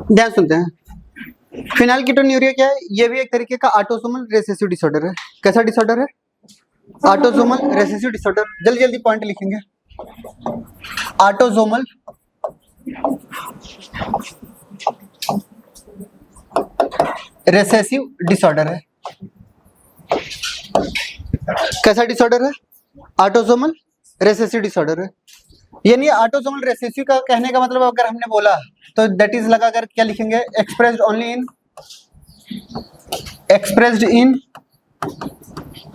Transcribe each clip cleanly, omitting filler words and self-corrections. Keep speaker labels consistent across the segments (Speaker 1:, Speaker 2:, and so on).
Speaker 1: ध्यान सुनते हैं। फिनाइलकीटोन्यूरिया क्या है? ये भी एक तरीके का ऑटोसोमल रिसेसिव डिसऑर्डर है। कैसा डिसऑर्डर है? Autosomal recessive disorder. जल्दी जल्दी पॉइंट लिखेंगे। ऑटोसोमल रिसेसिव डिसऑर्डर है। कैसा डिसऑर्डर है? ऑटोसोमल रिसेसिव डिसऑर्डर है। यानी ऑटोसोमल रिसेसिव का कहने का मतलब अगर हमने बोला तो दैट इज लगाकर क्या लिखेंगे? Expressed in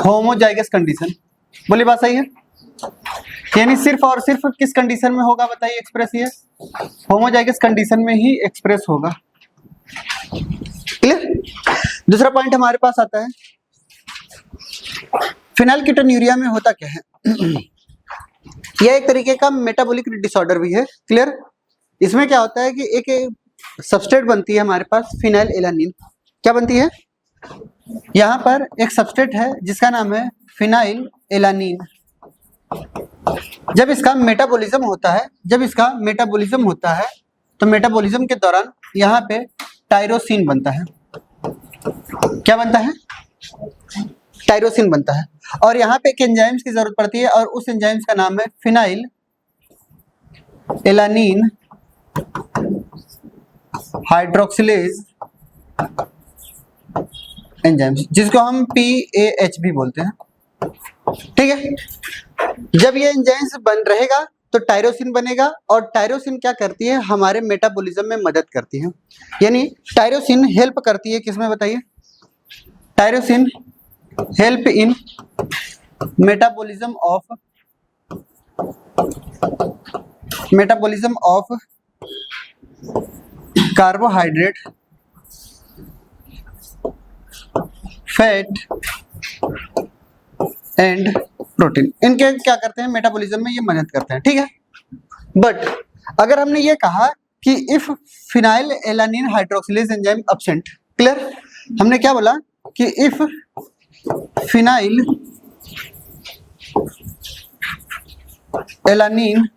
Speaker 1: homozygous condition. बोली बात सही है? यानी सिर्फ और सिर्फ किस कंडीशन में होगा बताइए एक्सप्रेस? ये होमोजाइगस कंडीशन में ही एक्सप्रेस होगा। क्लियर? दूसरा पॉइंट हमारे पास आता है, फिनाइलकीटोन्यूरिया में होता क्या है? यह एक तरीके का मेटाबॉलिक डिसऑर्डर भी है। क्लियर? इसमें क्या होता है कि एक सबस्ट्रेट बनती है हमारे पास फिनाइल एलानिन। क्या बनती है? यहां पर एक सबस्ट्रेट है जिसका नाम है फिनाइल एलानिन। जब इसका मेटाबॉलिज्म होता है तो मेटाबॉलिज्म के दौरान यहाँ पे टायरोसिन बनता है। क्या बनता है? टायरोसिन बनता है। और यहाँ पे एक एंजाइम्स की जरूरत पड़ती है और उस एंजाइम्स का नाम है फिनाइल एलानिन हाइड्रोक्सिलेज एंजाइम्स, जिसको हम PAH भी बोलते हैं। ठीक है? जब ये एंजाइम्स बन रहेगा तो टायरोसिन बनेगा और टायरोसिन क्या करती है? हमारे मेटाबॉलिज्म में मदद करती है। यानी टायरोसिन हेल्प करती है किसमें बताइए? Tyrosine help in metabolism of carbohydrate, fat and protein. इनके क्या करते हैं? मेटाबॉलिज्म में ये मदद करते हैं। ठीक है? बट अगर हमने ये कहा कि if phenyl alanine hydroxylase enzyme absent, clear? हमने क्या बोला कि if phenyl alanine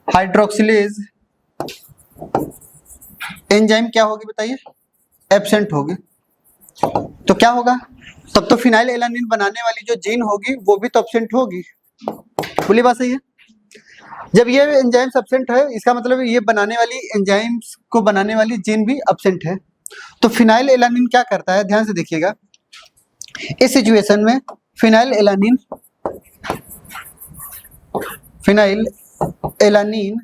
Speaker 1: hydroxylase enzyme क्या होगी बताइए? एब्सेंट होगी। तो क्या होगा? तब तो फिनाइल एलानिन बनाने वाली जो जीन होगी वो भी तो एब्सेंट होगी। बोली बात सही है? जब ये एंजाइम्स एब्सेंट है इसका मतलब ये बनाने वाली एंजाइम्स को बनाने वाली जीन भी एब्सेंट है। तो फिनाइल एलानिन क्या करता है? ध्यान से देखिएगा। इस सिचुएशन में phenylalanine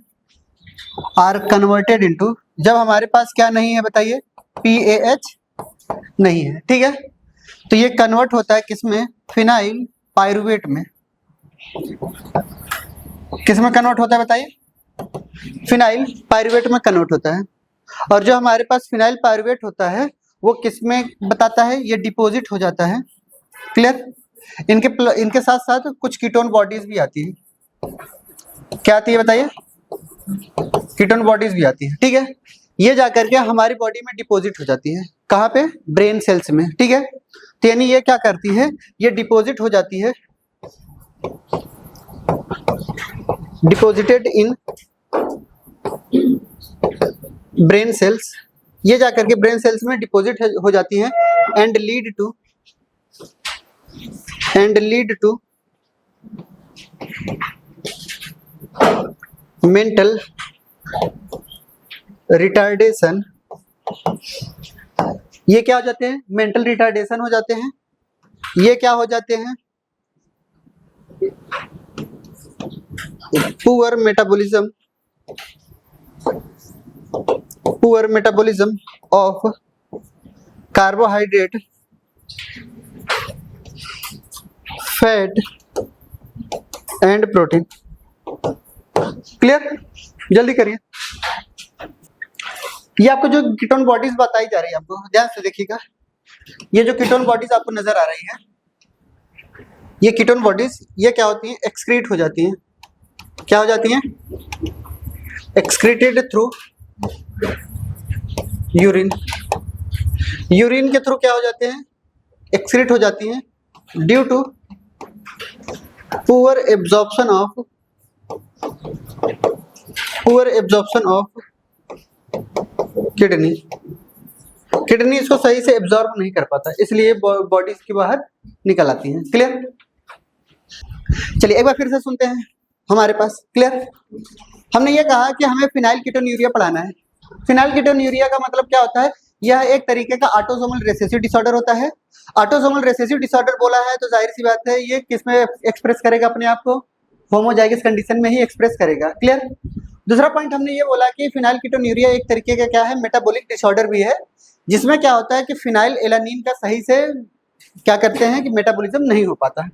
Speaker 1: are converted into, जब हमारे पास क्या नहीं है बताइए? PAH नहीं है। ठीक है? तो ये कन्वर्ट होता है किसमें? फिनाइल पायरुवेट में। किसमें कन्वर्ट होता है बताइए? फिनाइल पायरुवेट में कन्वर्ट होता है। और जो हमारे पास फिनाइल पायरुवेट होता है वो किसमें बताता है? ये डिपॉजिट हो जाता है। क्लियर? इनके साथ साथ कुछ कीटोन बॉडीज भी आती है। क्या आती है बताइए? कीटोन बॉडीज भी आती है। ठीक है? ये जाकर के हमारी बॉडी में डिपॉजिट हो जाती है। कहाँ पे? ब्रेन सेल्स में। ठीक है? तो यानी ये क्या करती है? ये डिपॉजिट हो जाती है, डिपॉजिटेड इन ब्रेन सेल्स। ये जाकर के ब्रेन सेल्स में डिपॉजिट हो जाती है and lead to mental retardation. ये क्या हो जाते हैं? मेंटल रिटार्डेशन हो जाते हैं। ये क्या हो जाते हैं? Poor metabolism of carbohydrate, fat and protein. Clear? जल्दी करिए। ये आपको जो कीटोन बॉडीज बताई जा रही है, आपको ध्यान से देखिएगा। ये जो कीटोन बॉडीज आपको नजर आ रही है, ये कीटोन बॉडीज ये क्या होती हैं? एक्सक्रीट हो जाती हैं। क्या हो जाती हैं? एक्सक्रीटेड थ्रू यूरिन, यूरिन के थ्रू क्या हो जाते हैं, एक्सक्रीट हो जाती हैं due to poor absorption of kidney, kidney इसको सही से एब्जॉर्ब नहीं कर पाता, इसलिए बॉडी के बाहर निकल आती है। क्लियर? चलिए एक बार फिर से सुनते हैं हमारे पास। क्लियर? हमने ये कहा कि हमें फिनाइल कीटोन्यूरिया पढ़ाना है। फिनाइल कीटोन्यूरिया का मतलब क्या होता है, यह एक तरीके का ऑटोसोमल रिसेसिव डिसऑर्डर होता है। ऑटोसोमल रिसेसिव डिसऑर्डर बोला है तो जाहिर सी बात है ये किसमें एक्सप्रेस करेगा अपने आप को, होमोजाइगस कंडीशन में ही एक्सप्रेस करेगा। क्लियर? दूसरा पॉइंट हमने ये बोला कि फिनाइल कीटोन्यूरिया एक तरीके का क्या है, मेटाबॉलिक डिसऑर्डर भी है, जिसमें क्या होता है कि फिनाइल एलानिन का सही से क्या करते हैं कि मेटाबॉलिज्म नहीं हो पाता है।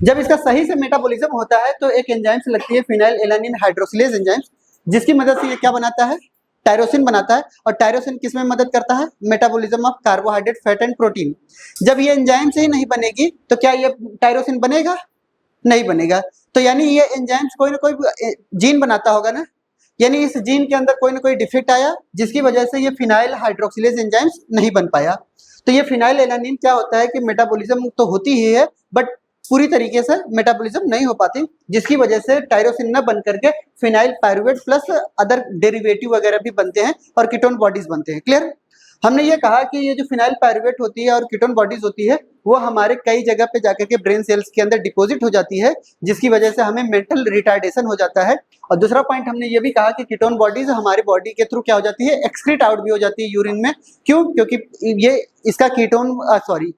Speaker 1: जब इसका सही से मेटाबॉलिज्म होता है तो एक एंजाइम से लगती है फिनाइल एलानिन हाइड्रोसिलेज एंजाइम, जिसकी मदद से ये क्या बनाता है, टायरोसिन बनाता है। और टायरोसिन किस में मदद करता है, metabolism of carbohydrate, fat and protein. जब ये एंजाइम से ही नहीं बनेगी तो क्या ये टायरोसिन बनेगा, नहीं बनेगा। तो यानी ये एंजाइम्स कोई ना कोई जीन बनाता होगा ना, यानी इस जीन के अंदर कोई ना कोई डिफेक्ट आया जिसकी वजह से ये फिनाइल हाइड्रोक्सिलेज एंजाइम्स नहीं बन पाया। तो ये फिनाइल एलानिन क्या होता है कि मेटाबॉलिज्म तो होती ही है बट पूरी तरीके से मेटाबॉलिज्म नहीं हो पाती, जिसकी वजह से टायरोसिन न बन करके phenyl pyruvate plus other derivative वगैरह भी बनते हैं और कीटोन बॉडीज बनते हैं। क्लियर? हमने ये कहा कि ये जो फिनाइल पायरुवेट होती है और कीटोन बॉडीज होती है वो हमारे कई जगह पे जाकर के ब्रेन सेल्स के अंदर डिपॉजिट हो जाती है, जिसकी वजह से हमें मेंटल रिटार्डेशन हो जाता है। और दूसरा पॉइंट हमने ये भी कहा कि कीटोन बॉडीज हमारे बॉडी के थ्रू क्या हो जाती है, एक्सक्रीट आउट भी हो जाती है यूरिन में। क्यों? क्योंकि ये इसका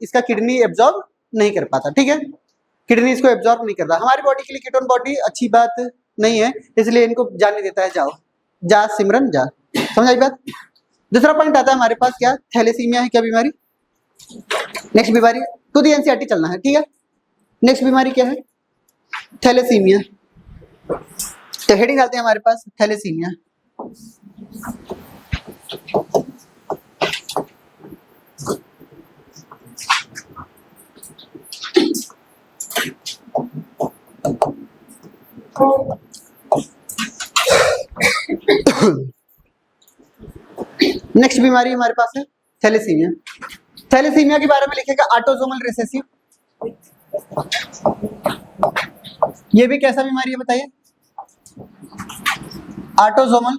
Speaker 1: इसका किडनी एब्जॉर्ब नहीं कर पाता। ठीक है, किडनी इसको एब्जॉर्ब नहीं करता। हमारी बॉडी के लिए कीटोन बॉडी अच्छी बात नहीं है, इसलिए इनको जाने देता है, जाओ जा सिमरन जा। समझ आई बात? दूसरा पॉइंट आता है हमारे पास क्या, थैलेसीमिया है क्या बीमारी। नेक्स्ट बीमारी टू दी एनसीईआरटी चलना है। ठीक है, नेक्स्ट बीमारी क्या है, थैलेसीमिया। तो हेडिंग डालते हैं हमारे पास थैलेसीमिया। नेक्स्ट बीमारी हमारे पास है थैलेसीमिया। थैलेसीमिया के बारे में लिखेगा ऑटोसोमल रिसेसिव। ये भी कैसा बीमारी है बताइए, ऑटोसोमल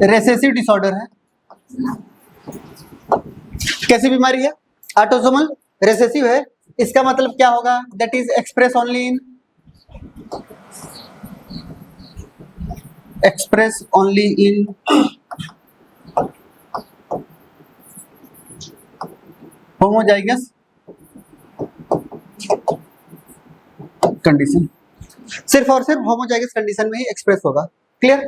Speaker 1: रिसेसिव डिसऑर्डर है। कैसी बीमारी है, ऑटोसोमल रिसेसिव है। इसका मतलब क्या होगा, that is express only in homozygous condition, सिर्फ और सिर्फ होमोजाइगस कंडीशन में ही एक्सप्रेस होगा। क्लियर?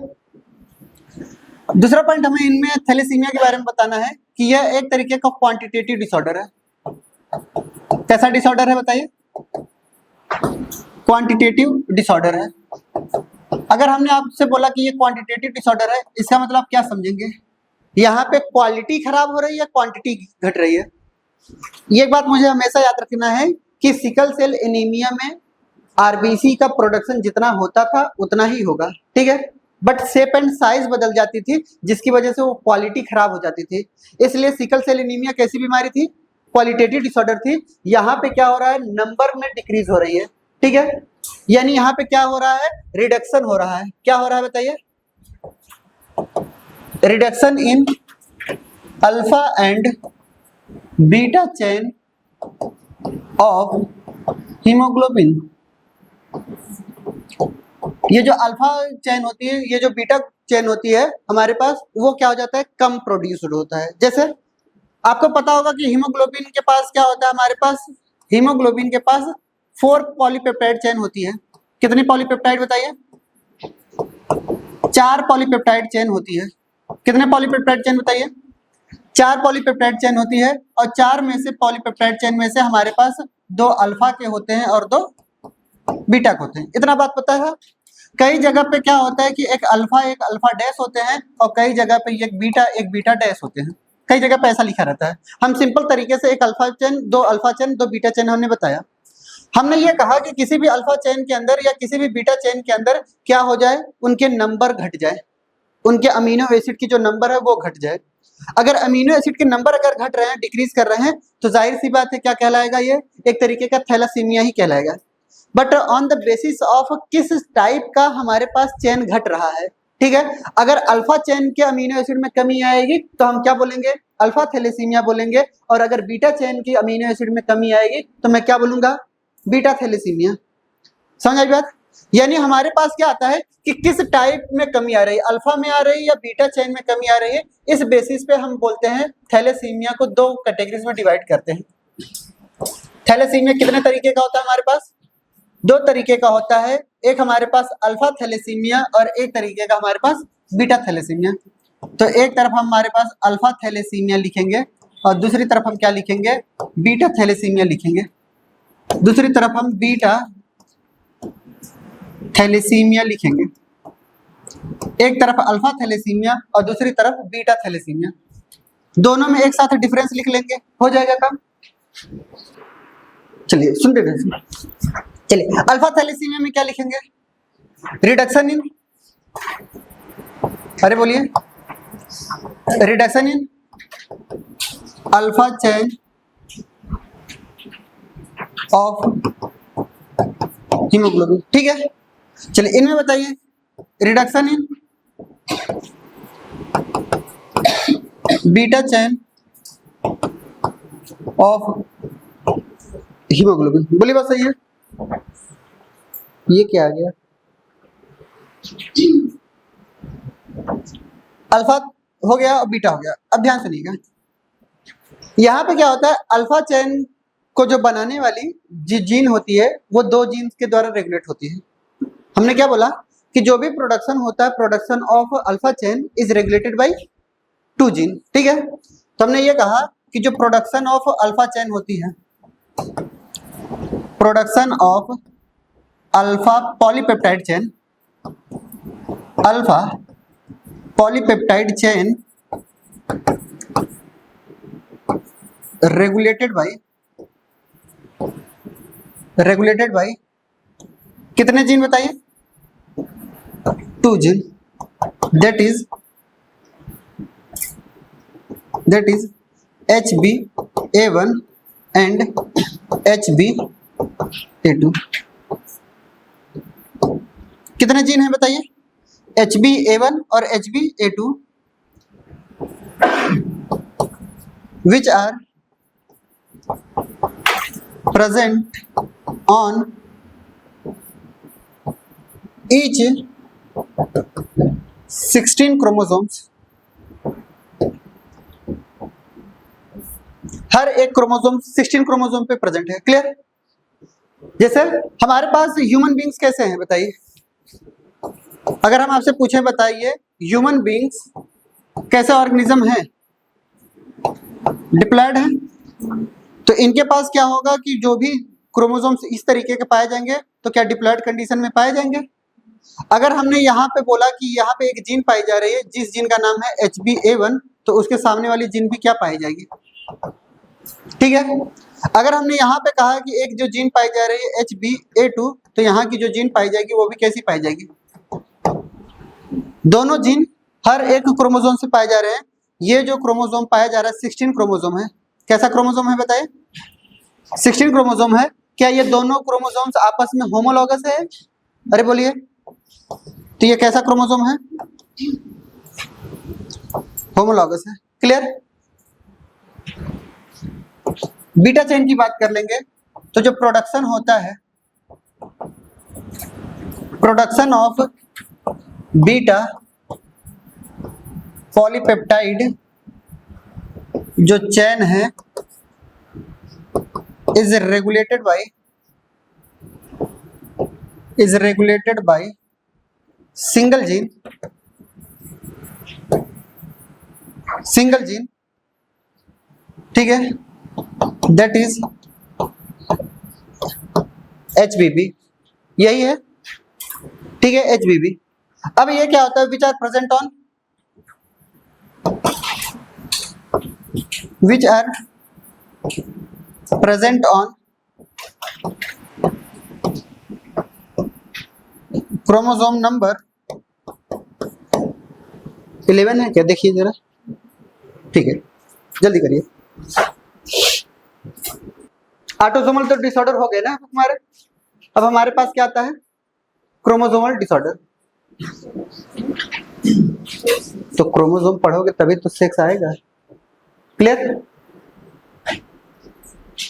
Speaker 1: दूसरा पॉइंट हमें इनमें थैलेसीमिया के बारे में बताना है कि यह एक तरीके का क्वांटिटेटिव डिसऑर्डर है। कैसा डिसऑर्डर है बताइए, क्वांटिटेटिव डिसऑर्डर है। अगर हमने आपसे बोला कि ये क्वांटिटेटिव डिसऑर्डर है, इसका मतलब आप क्या समझेंगे, यहाँ पे क्वालिटी खराब हो रही है, क्वांटिटी घट रही है। ये बात मुझे हमेशा याद रखना है कि सिकल सेल एनीमिया में आरबीसी का प्रोडक्शन जितना होता था उतना ही होगा। ठीक है, बट शेप एंड साइज बदल जाती थी, जिसकी वजह से वो क्वालिटी खराब हो जाती थी। इसलिए सिकल सेल एनीमिया कैसी बीमारी थी, क्वालिटेटिव डिसऑर्डर थी। यहाँ पे क्या हो रहा है, नंबर में डिक्रीज हो रही है। ठीक है, यानी यहाँ पे क्या हो रहा है, रिडक्शन हो रहा है। क्या हो रहा है बताइए, reduction in alpha and beta chain of haemoglobin. ये जो अल्फा चेन होती है, ये जो बीटा चेन होती है हमारे पास, वो क्या हो जाता है, कम प्रोड्यूस्ड होता है। जैसे आपको पता होगा कि हीमोग्लोबिन के पास क्या होता है, हमारे पास हीमोग्लोबिन के पास 4 पॉलीपेप्टाइड चेन होती है। कितनी पॉलीपेप्टाइड बताइए, 4 पॉलीपेप्टाइड चेन होती है। कितने पॉलीपेप्टाइड चेन बताइए, 4 पॉलीपेप्टाइड चेन होती है। और 4 में से पॉलीपेप्टाइड चेन में से हमारे पास 2 अल्फा के होते हैं और 2 बीटा के होते हैं। इतना बात पता है। कई जगह पे क्या होता है कि एक अल्फा डैश होते हैं और कई जगह पे एक बीटा डैश होते हैं। कई जगह पे ऐसा लिखा रहता है। हम सिंपल तरीके से एक alpha chain, 2 alpha chain, 2 beta chain हमने बताया। हमने ये कहा कि किसी भी अल्फा चेन के अंदर या किसी भी बीटा चेन के अंदर क्या हो जाए, उनके नंबर घट जाए, उनके अमीनो एसिड की जो नंबर है वो घट जाए। अगर अमीनो एसिड के नंबर अगर घट रहे हैं, डिक्रीज कर रहे हैं, तो जाहिर सी बात है क्या कहलाएगा, ये एक तरीके का थैलासीमिया ही कहलाएगा। But on the basis of किस टाइप का हमारे पास चेन घट रहा है, ठीक है। अगर अल्फा चेन के अमीनो एसिड में कमी आएगी तो हम क्या बोलेंगे, अल्फा थैलेसीमिया बोलेंगे, और अगर बीटा चेन की अमीनो एसिड में कमी आएगी तो मैं क्या बोलूंगा, बीटा थैलेसीमिया। समझ आई बात? यानी हमारे पास क्या आता है कि किस टाइप में कमी आ रही है, अल्फा में आ रही है या बीटा चेन में कमी आ रही है, इस बेसिस पे हम बोलते हैं थैलेसीमिया को दो कैटेगरीज में डिवाइड करते हैं। थैलेसीमिया कितने तरीके का होता है हमारे पास, दो तरीके का होता है, एक हमारे पास अल्फा थैलेसीमिया और एक तरीके का हमारे पास बीटा थैलेसीमिया। तो एक तरफ हमारे पास अल्फा थैलेसीमिया लिखेंगे और दूसरी तरफ हम क्या लिखेंगे, बीटा थैलेसीमिया लिखेंगे। दूसरी तरफ हम बीटा थैलेसीमिया लिखेंगे, एक तरफ अल्फा थैलेसीमिया और दूसरी तरफ बीटा थैलेसीमिया। दोनों में एक साथ डिफरेंस लिख लेंगे, हो जाएगा काम। चलिए सुनते रहिए। चलिए अल्फा थैलेसीमिया में क्या लिखेंगे, रिडक्शन इन, अरे बोलिए, reduction in alpha chain of haemoglobin, ठीक है। चलिए इनमें बताइए, reduction in beta chain of haemoglobin, बोलिए बात सही है। ये क्या आ गया, अल्फा हो गया और बीटा हो गया। अब ध्यान सुनिएगा, यहाँ पे क्या होता है, अल्फा चेन को जो बनाने वाली जीन होती है वो दो जीन के द्वारा रेगुलेट होती है। हमने क्या बोला कि जो भी प्रोडक्शन होता है, production of alpha chain is regulated by two gene, ठीक है। तो हमने ये कहा कि जो प्रोडक्शन ऑफ अल्फा चेन होती है, production of alpha polypeptide chain, alpha polypeptide chain regulated by कितने जीन बताइए, two gene, that is HbA1 and HbA2। कितने जीन हैं बताइए, HbA1 और HbA2 which are present on each 16 chromosomes, हर एक chromosome 16 chromosome पे प्रेजेंट है। क्लियर? जैसे हमारे पास ह्यूमन बींग्स कैसे हैं बताइए, अगर हम आपसे पूछें बताइए ह्यूमन बींग्स कैसे ऑर्गेनिज्म है, डिप्लॉयड है, तो इनके पास क्या होगा कि जो भी क्रोमोसोम्स इस तरीके के पाए जाएंगे तो क्या डिप्लॉयड कंडीशन में पाए जाएंगे। अगर हमने यहाँ पे बोला कि यहाँ पे एक जीन पाई जा रही है जिस जीन का नाम है HbA1, तो उसके सामने वाली जीन भी क्या पाई जाएगी, ठीक है। अगर हमने यहाँ पे कहा कि एक जो जीन पाई जा रही है HbA2, तो यहाँ की जो जीन पाई जाएगी वो भी कैसी पाई जाएगी, दोनों जीन हर एक क्रोमोसोम से पाए जा रहे हैं। ये जो क्रोमोसोम पाया जा रहा है 16 क्रोमोसोम है, कैसा क्रोमोसोम है बताइए, 16 क्रोमोसोम है। क्या ये दोनों क्रोमोसोम्स आपस में होमोलॉगस है, अरे बोलिए, तो ये कैसा क्रोमोसोम है, होमोलॉगस है। क्लियर? बीटा चेन की बात कर लेंगे, तो जो प्रोडक्शन होता है, प्रोडक्शन ऑफ बीटा पॉलीपेप्टाइड जो चेन है is regulated by single gene, ठीक है, दैट इज HBB, यही है, ठीक है, HBB। अब ये क्या होता है, which are present on chromosome number 11 है क्या, देखिए जरा, ठीक है जल्दी करिए। ऑटोसोमल तो डिसऑर्डर हो गए ना हमारे, अब हमारे पास क्या आता है, क्रोमोसोमल डिसऑर्डर। तो क्रोमोसोम पढ़ोगे तभी तो सेक्स आएगा, क्लियर।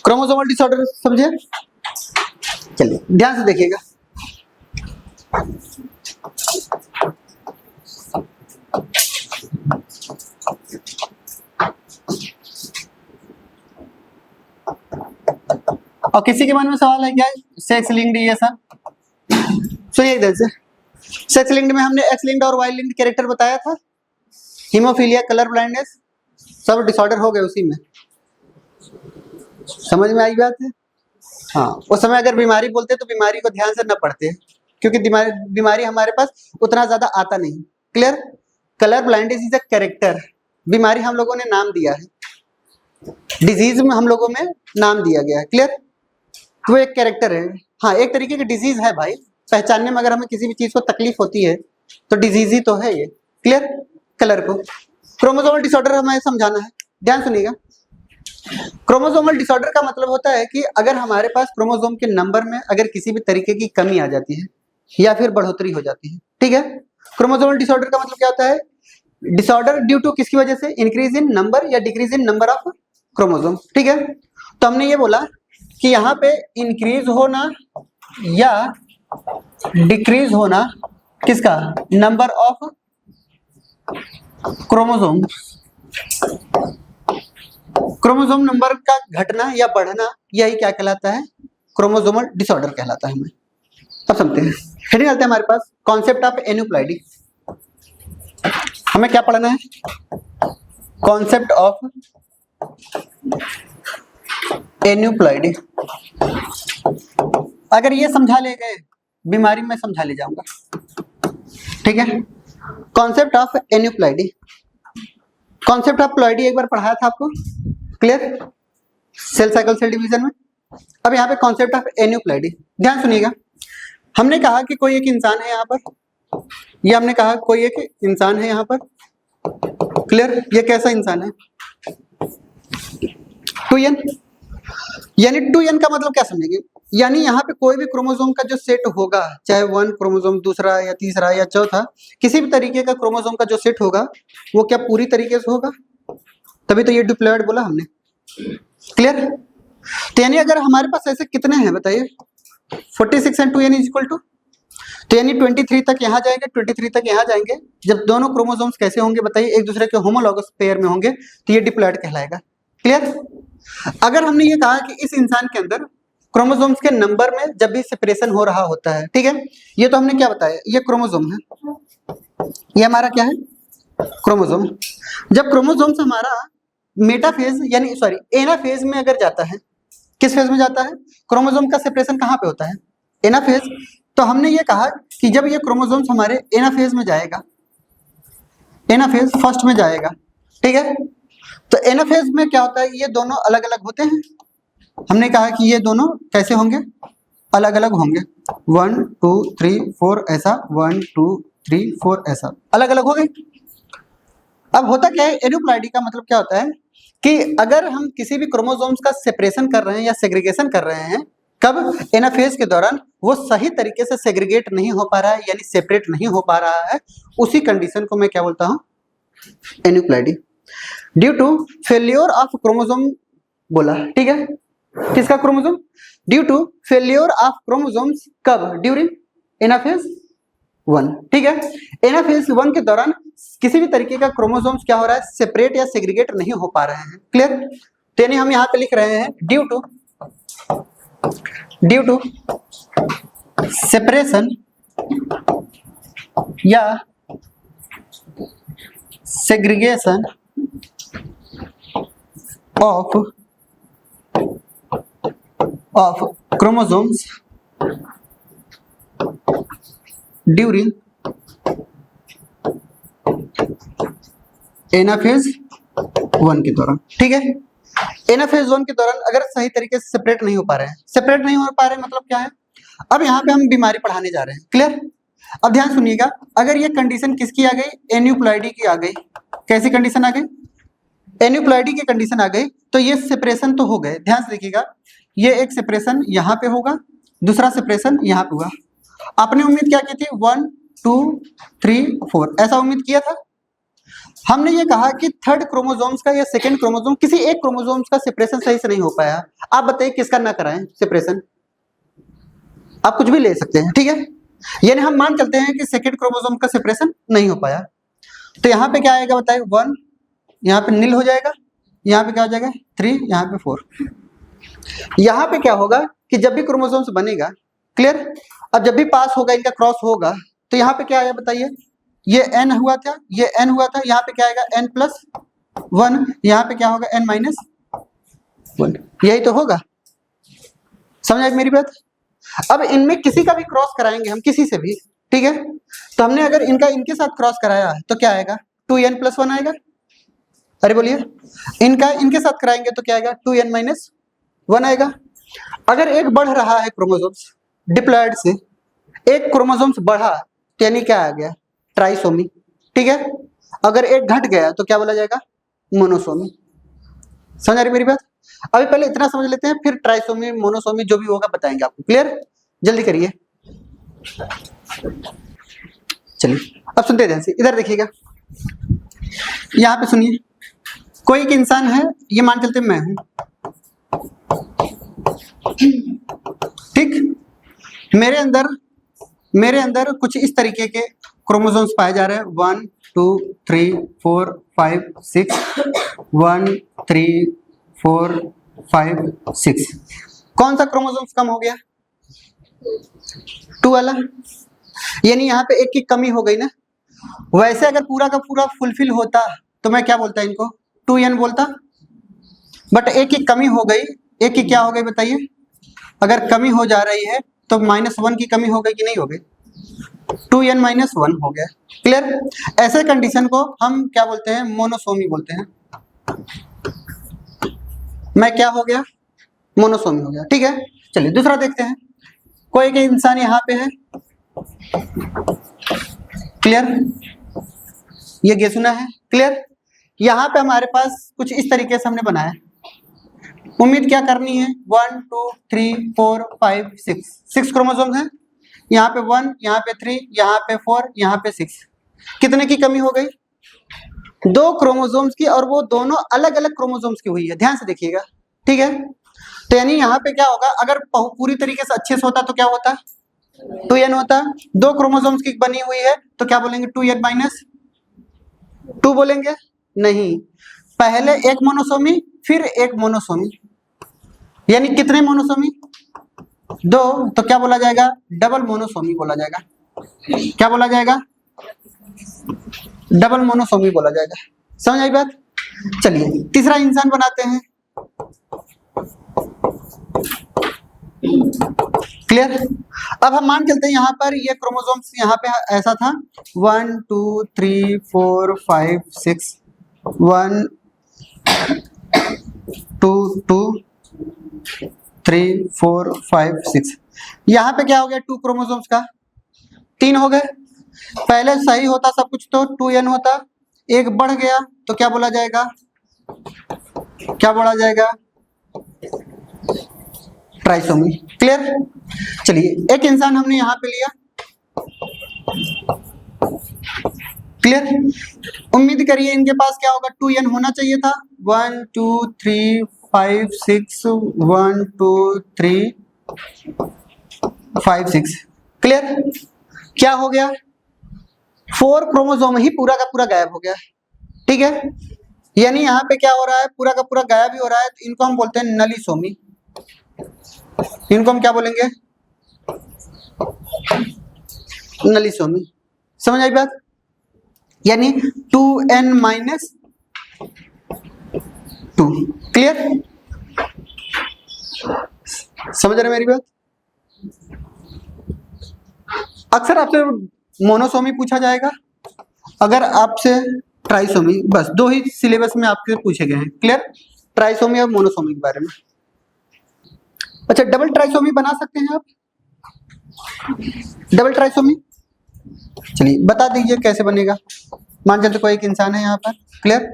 Speaker 1: क्रोमोसोमल डिसऑर्डर समझे, चलिए ध्यान से देखिएगा। और किसी के मन में सवाल है क्या, सेक्स लिंक्ड ये सब, सुनिए इधर से। सेक्स लिंक्ड में हमने एक्स लिंक्ड और वाई लिंक्ड कैरेक्टर बताया था, हीमोफीलिया, कलर ब्लाइंडनेस, सब डिसऑर्डर हो गए उसी में, समझ में आई बात है। हाँ, उस समय अगर बीमारी बोलते तो बीमारी को ध्यान से न पढ़ते, क्योंकि बीमारी हमारे पास उतना ज्यादा आता नहीं, clear. Colour blindness is a character, बीमारी हम लोगों ने नाम दिया है, डिजीज में हम लोगों में नाम दिया गया है, क्लियर। वो एक कैरेक्टर है, हाँ एक तरीके की डिजीज है भाई, पहचानने में अगर हमें किसी भी चीज को तकलीफ होती है तो डिजीज ही तो है ये, क्लियर। कलर को क्रोमोसोमल डिसऑर्डर हमें समझाना है, ध्यान सुनिएगा। क्रोमोसोमल डिसऑर्डर का मतलब होता है कि अगर हमारे पास क्रोमोसोम के नंबर में अगर किसी भी तरीके की कमी आ जाती है या फिर बढ़ोतरी हो जाती है, ठीक है। क्रोमोसोमल डिसऑर्डर का मतलब क्या होता है, डिसऑर्डर ड्यू टू किसकी वजह से, इंक्रीज इन नंबर या decrease in number of chromosome, ठीक है। तो हमने ये बोला कि यहाँ पे इंक्रीज होना या डिक्रीज होना किसका, number of chromosome, chromosome number का घटना या बढ़ना, यही क्या कहलाता है, क्रोमोसोमल डिसऑर्डर कहलाता है हमें। अब समझते हैं, हेडिंग आते हैं हमारे पास, कॉन्सेप्ट ऑफ एन्यूप्लॉइडी। हमें क्या पढ़ना है, कॉन्सेप्ट ऑफ एन्यूप्लॉइडी। अगर ये समझा ले गए, बीमारी में समझा ले जाऊंगा, ठीक है। Concept of aneuploidy, concept of ploidy एक बार पढ़ाया था आपको, clear, cell cycle cell division में। अब यहाँ पे कॉन्सेप्ट ऑफ एन्यूप्लॉइडी, ध्यान सुनिएगा। हमने कहा कि कोई एक इंसान है यहाँ पर, ये हमने कहा कोई एक इंसान है यहाँ पर, क्लियर। ये कैसा इंसान है, 2n, यानी 2n का मतलब क्या समझेंगे, यानी यहाँ पे कोई भी क्रोमोसोम का जो सेट होगा, चाहे 1 क्रोमोसोम, दूसरा या तीसरा या चौथा, किसी भी तरीके का क्रोमोसोम का जो सेट होगा वो क्या पूरी तरीके से होगा, तभी तो ये डिप्लॉयड बोला हमने, क्लियर। तो यानी अगर हमारे पास ऐसे कितने हैं बताइए, 46 and 2n is equal to, तो यानी 23 तक यहाँ जाएंगे, 23 तक यहाँ जाएंगे। जब दोनों क्रोमोसोम्स कैसे होंगे बताइए, एक दूसरे के होमोलॉगस पेयर में होंगे, तो ये डिप्लॉयड कहलाएगा, क्लियर। अगर हमने ये कहा कि इस इंसान के अंदर क्रोमोसोम्स के नंबर में जब भी सेपरेशन हो रहा होता है, ठीक है, ये तो हमने क्या बताया, ये क्रोमोसोम है, ये हमारा क्या है, क्रोमोसोम। जब क्रोमोसोम्स हमारा मेटाफेज यानी सॉरी एनाफेज में अगर जाता है, किस फेज में जाता है, क्रोमोसोम का सेपरेशन कहाँ पे होता है, एनाफेज। तो हमने ये कहा कि जब ये क्रोमोसोम्स हमारे एनाफेज में जाएगा, एनाफेज फर्स्ट में जाएगा, ठीक है। तो एनाफेज में क्या होता है, ये दोनों अलग अलग होते हैं। हमने कहा कि ये दोनों कैसे होंगे, अलग अलग होंगे, 1 2 3 4 ऐसा, 1 2 3 4 ऐसा, अलग अलग हो गए। अब होता क्या है, एन्यूप्लॉइडी का मतलब क्या होता है कि अगर हम किसी भी क्रोमोसोम्स का सेपरेशन कर रहे हैं या सेग्रीगेशन कर रहे हैं, कब, एनाफेज के दौरान, वो सही तरीके से सेग्रीगेट नहीं हो पा रहा है, यानी सेपरेट नहीं हो पा रहा है, उसी कंडीशन को मैं क्या बोलता हूं, aneuploidy. Due to failure of chromosome बोला, ठीक है, किसका chromosome, due to failure of chromosomes, कब, ड्यूरिंग एनाफेज 1, ठीक है। एनाफेज 1 के दौरान किसी भी तरीके का क्रोमोसोम्स क्या हो रहा है, सेपरेट या सेग्रीगेट नहीं हो पा रहे हैं, क्लियर। तो यानी हम यहाँ पे लिख रहे हैं ड्यू टू सेपरेशन या segregation of chromosomes during anaphase 1 के दौरान, ठीक है। एनाफेज 1 के दौरान अगर सही तरीके से सेपरेट नहीं हो पा रहे हैं, सेपरेट नहीं हो पा रहे मतलब क्या है, अब यहाँ पे हम बीमारी पढ़ाने जा रहे हैं, क्लियर। अब ध्यान सुनिएगा, अगर ये कंडीशन किसकी आ गई, एन्यूप्लॉइडी की आ गई। कैसी कंडीशन आ गई, एन्यूप्लॉइडी की कंडीशन आ गई, तो ये सेपरेशन तो हो गए। ध्यान से देखिएगा, ये एक सेपरेशन यहाँ पे होगा, दूसरा सेपरेशन यहाँ पे हुआ। आपने उम्मीद क्या की थी, 1 2 3 4 ऐसा उम्मीद किया था। हमने ये कहा कि थर्ड क्रोमोसोम्स का या सेकंड क्रोमोसोम, किसी एक क्रोमोसोम्स का सेपरेशन सही से नहीं हो पाया। आप बताइए किसका ना कराएं सेपरेशन, आप कुछ भी ले सकते हैं, ठीक है। यानी हम मान चलते हैं कि सेकंड क्रोमोसोम का सेपरेशन नहीं हो पाया, तो यहाँ पे क्या आएगा बताइए, 1 यहाँ पे नील हो जाएगा, यहाँ पे क्या हो जाएगा 3, यहाँ पे 4। यहाँ पे क्या होगा कि जब भी क्रोमोसोम्स बनेगा, क्लियर, अब जब भी पास होगा, इनका क्रॉस होगा, तो यहाँ पे क्या आया बताइए, ये n हुआ था, ये n हुआ था, यहाँ पे क्या आएगा n+1, यहाँ पे क्या होगा n-1, यही तो होगा। समझ आई मेरी बात। अब इनमें किसी का भी क्रॉस कराएंगे हम, किसी से भी, ठीक है, तो हमने अगर इनका इनके साथ क्रॉस कराया तो क्या आएगा 2n+1 आएगा। अरे बोलिए, इनका इनके साथ कराएंगे तो क्या आएगा 2n-1 आएगा। अगर एक बढ़ रहा है क्रोमोसोम्स डिप्लॉयड से, एक क्रोमोसोम्स बढ़ा तो यानी क्या आ गया, ट्राइसोमी, ठीक है। अगर एक घट गया तो क्या बोला जाएगा, मोनोसोमी। समझ आ रही मेरी बात। अभी पहले इतना समझ लेते हैं, फिर ट्राइसोमी मोनोसोमी जो भी होगा बताएंगे आपको, क्लियर। जल्दी करिए, चलिए अब सुनते ध्यान से, इधर देखिएगा, यहाँ पे सुनिए। कोई एक इंसान है, ये मान चलते मैं हूं, ठीक। मेरे अंदर कुछ इस तरीके के क्रोमोसोम्स पाए जा रहे हैं, 1 2 3 4 5 6, 1 3 4 5 6। कौन सा क्रोमोसोम्स कम हो गया, 2 वाला, यानी यहाँ पे एक की कमी हो गई ना। वैसे अगर पूरा का पूरा फुलफिल होता तो मैं क्या बोलता इनको, 2n बोलता, बट एक की कमी हो गई, एक की क्या हो गई बताइए, अगर कमी हो जा रही है तो -1 की कमी हो गई कि नहीं हो गई, 2n-1 हो गया, क्लियर। ऐसे कंडीशन को हम क्या बोलते हैं, मोनोसोमी बोलते हैं। मैं क्या हो गया, मोनोसोमी हो गया, ठीक है। चलिए दूसरा देखते हैं। कोई एक इंसान यहाँ पे है, क्लियर, ये गेसुना है, क्लियर। यहाँ पे हमारे पास कुछ इस तरीके से हमने बनाया। उम्मीद क्या करनी है, 1 2 3 4 5 6 क्रोमोसोम है। यहाँ पे 1, यहाँ पे 3, यहाँ पे 4, यहाँ पे 6। कितने की कमी हो गई, 2 क्रोमोसोम्स की, और वो दोनों अलग अलग क्रोमोसोम्स की हुई है। ध्यान से देखिएगा, ठीक है। तो यानी यहाँ पे क्या होगा, अगर पूरी तरीके से अच्छे से होता तो क्या होता, 2n होता। 2 क्रोमोसोम्स की बनी हुई है तो क्या बोलेंगे, 2n-2 बोलेंगे, नहीं, पहले एक मोनोसोमी फिर एक मोनोसोमी, यानी कितने मोनोसोमी, 2, तो क्या बोला जाएगा, डबल मोनोसोमी बोला जाएगा। क्या बोला जाएगा, डबल मोनोसोमी बोला जाएगा। समझ आई बात। चलिए तीसरा इंसान बनाते हैं, क्लियर। अब हम मान चलते हैं यहाँ पर ये क्रोमोसोम्स यहाँ पे ऐसा था, 1 2 3 4 5 6, 1 2 2 3 4 5 6। यहाँ पे क्या हो गया, 2 क्रोमोसोम्स का 3 हो गए। पहले सही होता सब कुछ तो 2n होता, एक बढ़ गया तो क्या बोला जाएगा, क्या बोला जाएगा, ट्राइसोमी, क्लियर। चलिए एक इंसान हमने यहाँ पे लिया, क्लियर। उम्मीद करिए इनके पास क्या होगा, 2n होना चाहिए था, 1 2 3 5 6, 1 2 3 5 6, क्लियर। क्या हो गया, 4 क्रोमोसोम ही पूरा का पूरा गायब हो गया, ठीक है। यानी यहाँ पे क्या हो रहा है, पूरा का पूरा गायब ही हो रहा है, तो इनको हम बोलते हैं नलीसोमी। इनको हम क्या बोलेंगे, नलीसोमी। समझ आई बात। यानी 2n-2, क्लियर। समझ रहे मेरी बात। अक्सर आपसे मोनोसोमी पूछा जाएगा, अगर आपसे ट्राइसोमी, बस 2 ही सिलेबस में आपसे पूछे गए हैं, क्लियर, ट्राइसोमी और मोनोसोमी के बारे में। अच्छा, डबल ट्राइसोमी बना सकते हैं आप, डबल ट्राइसोमी चलिए बता दीजिए कैसे बनेगा। मान चलते कोई एक इंसान है यहाँ पर, क्लियर।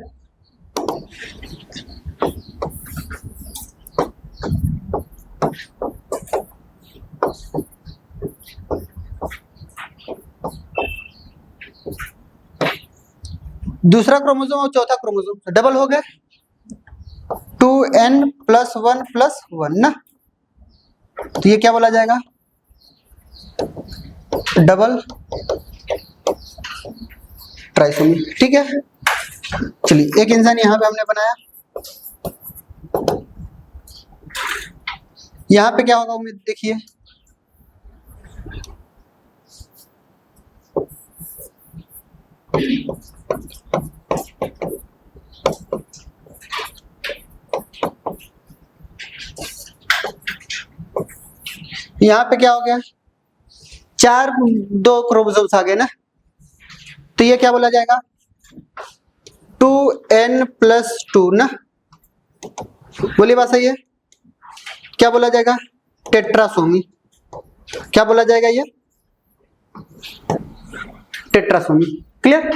Speaker 1: दूसरा क्रोमोसोम और चौथा क्रोमोसोम डबल हो गए, 2n+1+1 ना, तो ये क्या बोला जाएगा, डबल ट्राइसोमी, ठीक है। चलिए एक इंसान यहाँ पे हमने बनाया, यहाँ पे क्या होगा उम्मीद देखिए, यहाँ पे क्या हो गया, 2 क्रोमोसोम्स आ गए ना, तो ये क्या बोला जाएगा, 2n+2 ना, बोलिए बात सही है, क्या बोला जाएगा, टेट्रासोमी, क्या बोला जाएगा ये, टेट्रासोमी, क्लियर।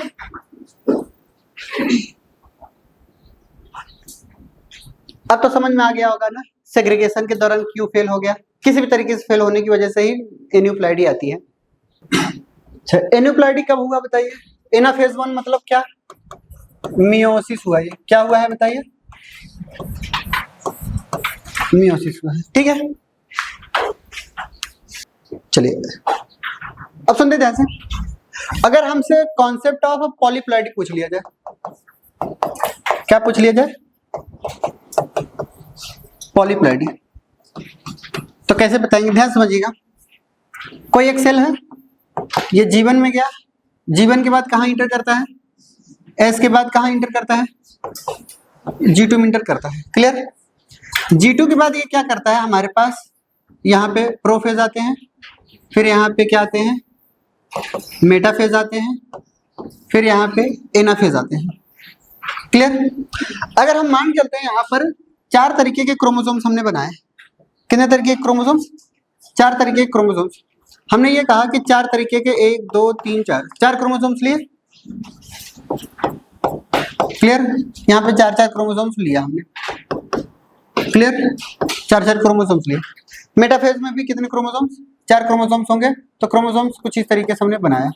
Speaker 1: अब तो समझ में आ गया होगा ना सेग्रीगेशन के दौरान क्यों फेल हो गया, किसी भी तरीके से फेल होने की वजह से ही एन्यूप्लॉइडी आती है। अच्छा, एन्यूप्लॉइडी कब हुआ बताइए, एनाफेज 1 मतलब क्या, मियोसिस हुआ, ये क्या हुआ है बताइए, मियोसिस हुआ है, ठीक है। चलिए अब सुनते ध्यान से, अगर हमसे कॉन्सेप्ट ऑफ पॉलीप्लॉइडी पूछ लिया जाए, क्या पूछ लिया जाए, पॉलीप्लॉइडी, तो कैसे बताएंगे, ध्यान समझिएगा। कोई एक सेल है, ये जीवन में गया, जीवन के बाद कहाँ इंटर करता है, एस के बाद कहाँ इंटर करता है, G2 में इंटर करता है, क्लियर। G2 के बाद ये क्या करता है, हमारे पास यहाँ पे प्रोफेज आते हैं, फिर यहाँ पे क्या आते हैं, मेटाफेज आते हैं, फिर यहाँ पे एनाफेज आते हैं, क्लियर। अगर हम मान चलते हैं यहाँ पर 4 तरीके के क्रोमोसोम्स हमने बनाए, कितने तरीके के क्रोमोसोम्स, 4 तरीके के क्रोमोसोम्स, हमने ये कहा कि 4 तरीके के 1 2 3 4 क्रोमोसोम्स लिए, क्लियर। यहाँ पे 4 क्रोमोसोम्स लिया हमने, क्लियर, 4 क्रोमोसोम्स लिए। मेटाफेज में भी कितने क्रोमोसोम्स, 4 क्रोमोसोम्स होंगे, तो क्रोमोसोम्स कुछ इस तरीके से हमने बनाया,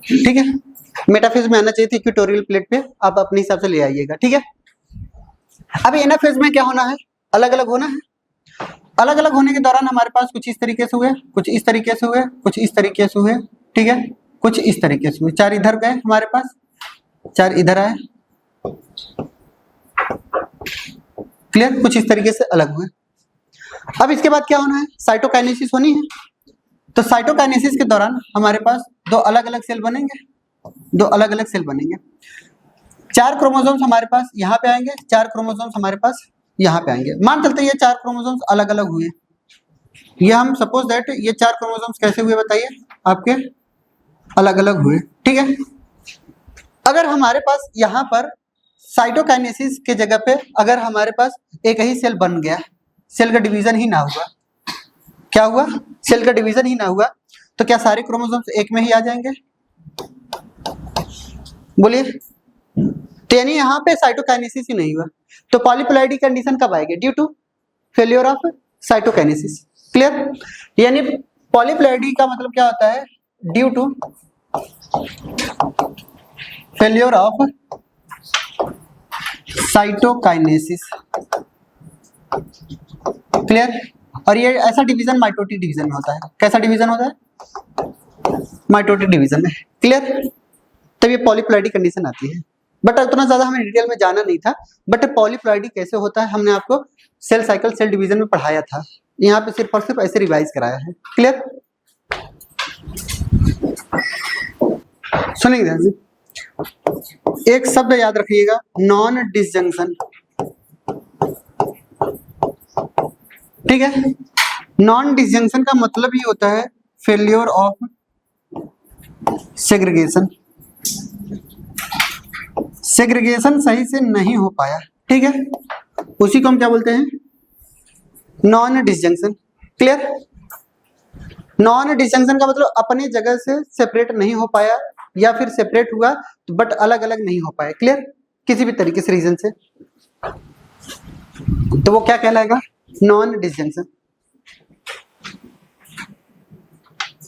Speaker 1: ठीक है। मेटाफेज में आना चाहिए थी इक्वेटोरियल प्लेट पे, आप अपने हिसाब से ले आइएगा, ठीक है। अब एनाफेज में क्या होना है, अलग अलग होना है, अलग अलग होने के दौरान हमारे पास कुछ इस तरीके से हुए, कुछ इस तरीके से हुए, कुछ इस तरीके से हुए, ठीक है, कुछ इस तरीके से हुए, 4 इधर गए हमारे पास, 4 इधर आए, क्लियर, कुछ इस तरीके से अलग हुए। अब इसके बाद क्या होना है, साइटोकाइनेसिस होनी है, तो साइटोकाइनेसिस के दौरान हमारे पास 2 अलग अलग सेल बनेंगे, 2 अलग अलग सेल बनेंगे, 4 क्रोमोसोम्स हमारे पास यहाँ पे आएंगे, 4 क्रोमोसोम्स हमारे पास यहाँ पे आएंगे। मान चलते ये 4 क्रोमोसोम्स अलग अलग हुए, ये हम सपोज दैट ये 4 क्रोमोसोम्स कैसे हुए बताइए, आपके अलग अलग हुए, ठीक है। अगर हमारे पास यहाँ पर साइटोकाइनेसिस के जगह पे अगर हमारे पास एक ही सेल बन गया, सेल का डिवीजन ही ना हुआ, क्या हुआ, सेल का डिवीजन ही ना हुआ, तो क्या सारे क्रोमोसोम्स एक में ही आ जाएंगे, बोलिए। तो यानी यहाँ पे साइटोकाइनेसिस ही नहीं हुआ, तो पॉलीप्लॉइडी कंडीशन कब आएगी, due to failure of cytokinesis, clear. यानी पॉलीप्लॉइडी का मतलब क्या होता है, due to failure of cytokinesis, clear. और ये ऐसा डिवीजन माइटोटिक डिवीजन में होता है, कैसा डिवीजन होता है, माइटोटिक डिवीजन में, क्लियर। तब ये पॉलीप्लॉइडी कंडीशन आती है, बट उतना ज्यादा हमें डिटेल में जाना नहीं था, बट पॉलीप्लॉइडी कैसे होता है हमने आपको सेल साइकिल सेल डिवीजन में पढ़ाया था, यहाँ पे सिर्फ और सिर्फ ऐसे रिवाइज कराया है, क्लियर। सुनिए ध्यान से, एक शब्द याद रखिएगा, नॉन डिसजंक्शन, ठीक है। नॉन डिसजंक्शन का मतलब ही होता है फेलियर ऑफ सेग्रीगेशन, सेग्रीगेशन सही से नहीं हो पाया, ठीक है, उसी को हम क्या बोलते हैं, non disjunction. Clear? Non disjunction का मतलब अपनी जगह से सेपरेट नहीं हो पाया या फिर सेपरेट हुआ बट अलग अलग नहीं हो पाया। क्लियर? किसी भी तरीके से रीजन से, तो वो क्या कहलाएगा? Non disjunction.